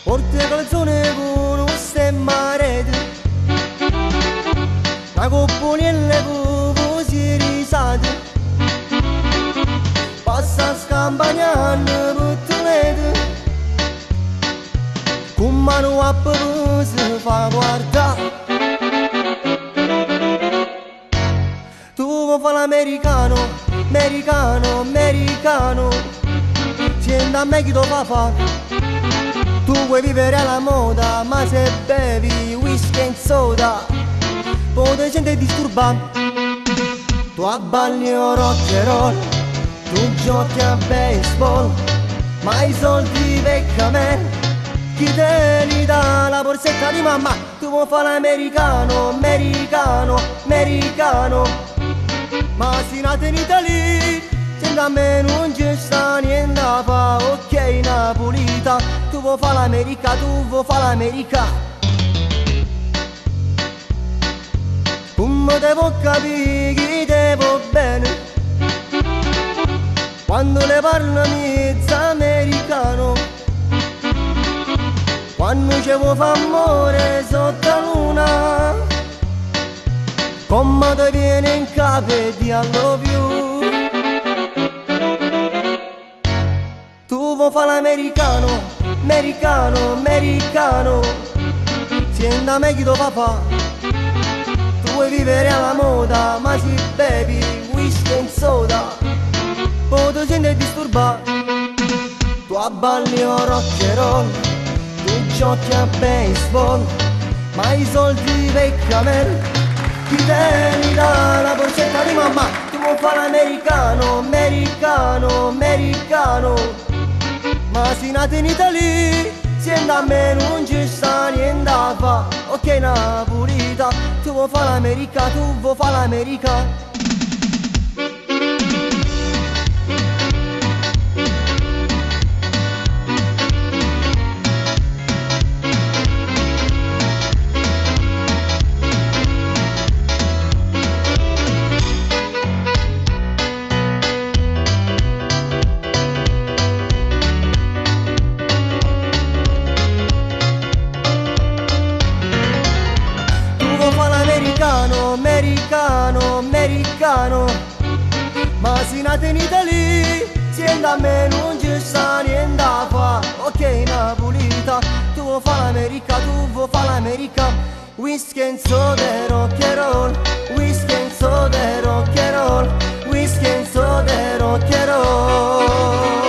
Porte calzone con un stemmarete, una copponella con così risate, passa scampagnando puttolete, con mano a papà si fa guardare. Tu vuoi fare l'americano, americano, americano, senti a me chi lo fa fare. Tu vuoi vivere alla moda, ma se bevi whisky e soda, poi ti senti disturbato. Tu abballi rock and roll, tu giochi a baseball, ma i soldi vecchia me, chi te li dà la borsetta di mamma? Tu vuoi fare l'americano, americano, americano, ma si nata in Italia, senti a me non ci sta niente da fa, ok Napolita, tu vuoi fare l'America, tu vuoi fare l'America. Come devo capire chi devo bene, quando le parlo mezza americano, quando ci vuoi fare amore sotto la luna, come ti viene in capo e ti I love you. Tu vuoi fare l'americano, americano, americano, senti a me chi lo fa fa. Tu vuoi vivere alla moda, ma si bevi whisky e soda, poi ti senti disturbato. Tu abballi rock and roll, tu giochi a baseball, ma i soldi vecchia me, chi te li dà la borsetta di mamma? Tu vuoi fare l'americano, americano, americano, ma si nata in Italia, senti a me non ci sta niente da fa, ok Napolita, tu vuoi fare l'America, tu vuoi fare l'America. Americano, americano, ma si nata in Italia, senti a me non ci sta niente da fa, ok Napolita, tu vuoi fare l'America, tu vuoi fare l'America. Whisky and soda, rock and roll, whisky and soda, rock and roll, whisky and soda, rock and roll.